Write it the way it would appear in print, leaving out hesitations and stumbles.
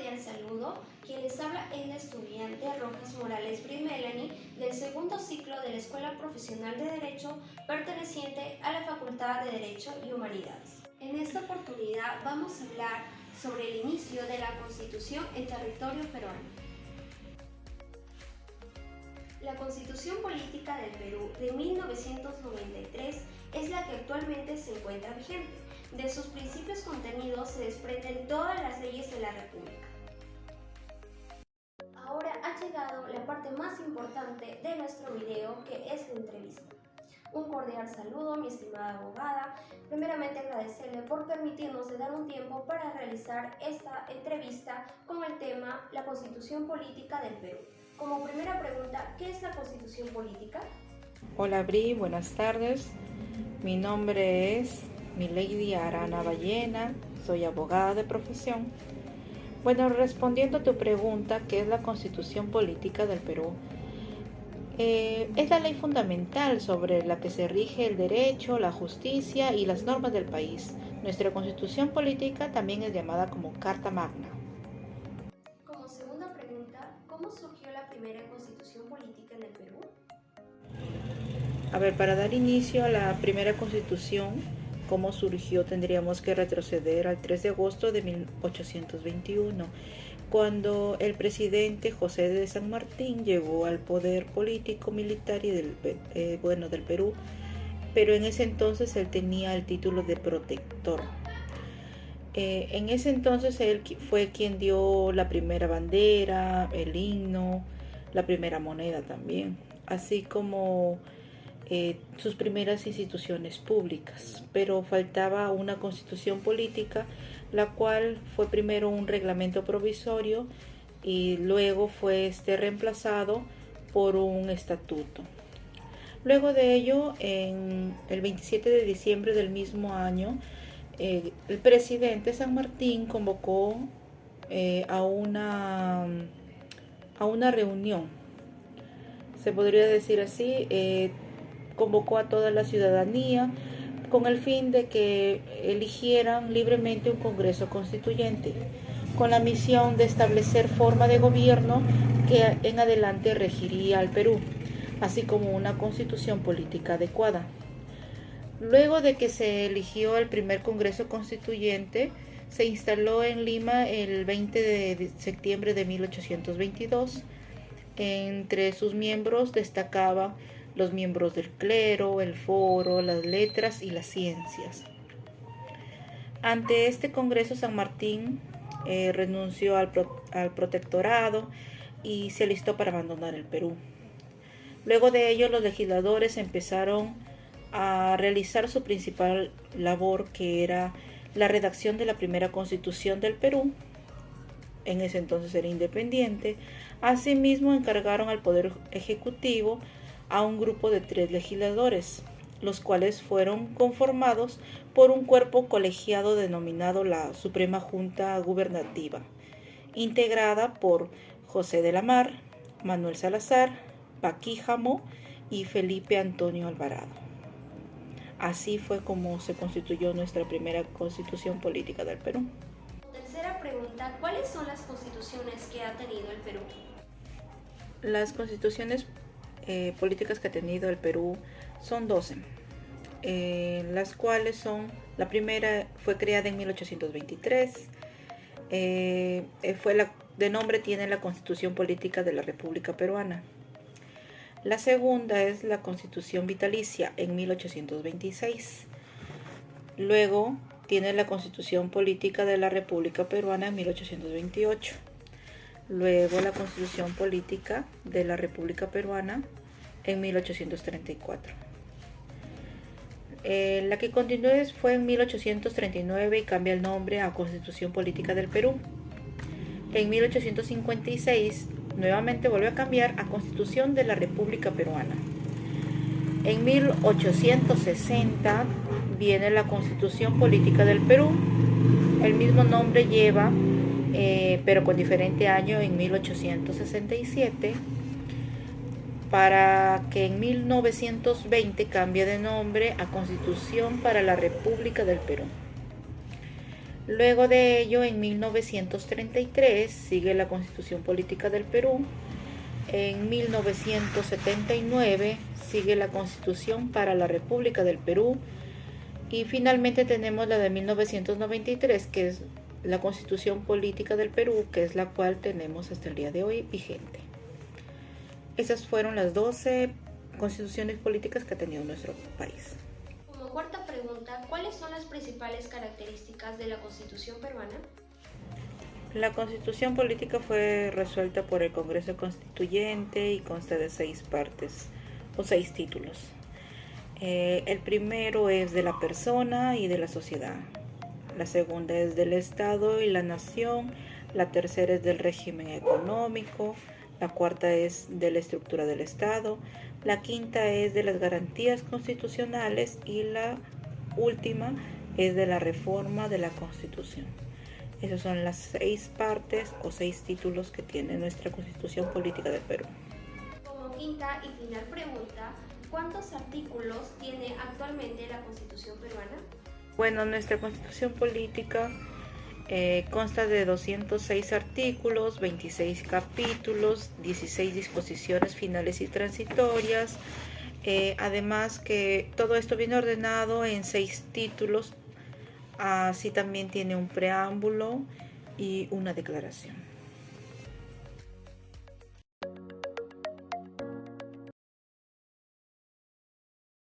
cordial saludo. Quien les habla es la estudiante Rojas Morales Bri Melanie del segundo ciclo de la Escuela Profesional de Derecho perteneciente a la Facultad de Derecho y Humanidades. En esta oportunidad vamos a hablar sobre el inicio de la Constitución en territorio peruano. La Constitución Política del Perú de 1993 es la que actualmente se encuentra vigente. De sus principios contenidos se desprenden todas las leyes de la República. Ahora ha llegado la parte más importante de nuestro video, que es la entrevista. Un cordial saludo, mi estimada abogada. Primeramente agradecerle por permitirnos de dar un tiempo para realizar esta entrevista con el tema la Constitución Política del Perú. Como primera pregunta, ¿qué es la Constitución Política? Hola Bri, buenas tardes. Mi nombre es Milady Arana Ballena, soy abogada de profesión. Bueno, respondiendo a tu pregunta, ¿qué es la Constitución Política del Perú? Es la ley fundamental sobre la que se rige el derecho, la justicia y las normas del país. Nuestra Constitución Política también es llamada como Carta Magna. Como segunda pregunta, ¿cómo surgió la primera Constitución Política en el Perú? A ver, para dar inicio a la primera Constitución, ¿cómo surgió? Tendríamos que retroceder al 3 de agosto de 1821, cuando el presidente José de San Martín llegó al poder político, militar y del Perú, pero en ese entonces él tenía el título de protector. En ese entonces él fue quien dio la primera bandera, el himno, la primera moneda también, así como sus primeras instituciones públicas, pero faltaba una constitución política, la cual fue primero un reglamento provisorio y luego fue reemplazado por un estatuto. Luego de ello, en el 27 de diciembre del mismo año, el presidente San Martín convocó a una reunión, se podría decir así, convocó a toda la ciudadanía con el fin de que eligieran libremente un Congreso Constituyente, con la misión de establecer forma de gobierno que en adelante regiría al Perú, así como una constitución política adecuada. Luego de que se eligió el primer Congreso Constituyente, se instaló en Lima el 20 de septiembre de 1822. Entre sus miembros destacaban los miembros del clero, el foro, las letras y las ciencias. Ante este Congreso, San Martín renunció al protectorado y se alistó para abandonar el Perú. Luego de ello, los legisladores empezaron a realizar su principal labor, que era la redacción de la primera Constitución del Perú. En ese entonces era independiente. Asimismo, encargaron al Poder Ejecutivo a un grupo de 3 legisladores, los cuales fueron conformados por un cuerpo colegiado denominado la Suprema Junta Gubernativa, integrada por José de la Mar, Manuel Salazar, Paquíjamo y Felipe Antonio Alvarado. Así fue como se constituyó nuestra primera Constitución Política del Perú. Tercera pregunta, ¿cuáles son las constituciones que ha tenido el Perú? Las constituciones políticas que ha tenido el Perú son 12, las cuales son: la primera fue creada en 1823, de nombre tiene la Constitución Política de la República Peruana. La segunda es la Constitución Vitalicia en 1826. Luego tiene la Constitución Política de la República Peruana en 1828. Luego la Constitución Política de la República Peruana en 1834. La que continuó fue en 1839 y cambia el nombre a Constitución Política del Perú. En 1856 nuevamente volvió a cambiar a Constitución de la República Peruana. En 1860 viene la Constitución Política del Perú. El mismo nombre lleva, pero con diferente año, en 1867, para que en 1920 cambie de nombre a Constitución para la República del Perú. Luego de ello, en 1933 sigue la Constitución Política del Perú. En 1979 sigue la Constitución para la República del Perú. Y finalmente tenemos la de 1993, que es la Constitución Política del Perú, que es la cual tenemos hasta el día de hoy vigente. Esas fueron las 12 constituciones políticas que ha tenido nuestro país. Como cuarta pregunta, ¿cuáles son las principales características de la Constitución peruana? La Constitución política fue resuelta por el Congreso Constituyente y consta de 6 partes o 6 títulos. El primero es de la persona y de la sociedad. La segunda es del Estado y la nación. La tercera es del régimen económico. La cuarta es de la estructura del Estado. La quinta es de las garantías constitucionales y la última es de la reforma de la Constitución. Esas son las 6 partes o 6 títulos que tiene nuestra Constitución Política del Perú. Como quinta y final pregunta, ¿cuántos artículos tiene actualmente la Constitución peruana? Bueno, nuestra Constitución Política consta de 206 artículos, 26 capítulos, 16 disposiciones finales y transitorias. Además que todo esto viene ordenado en 6 títulos. Así también tiene un preámbulo y una declaración.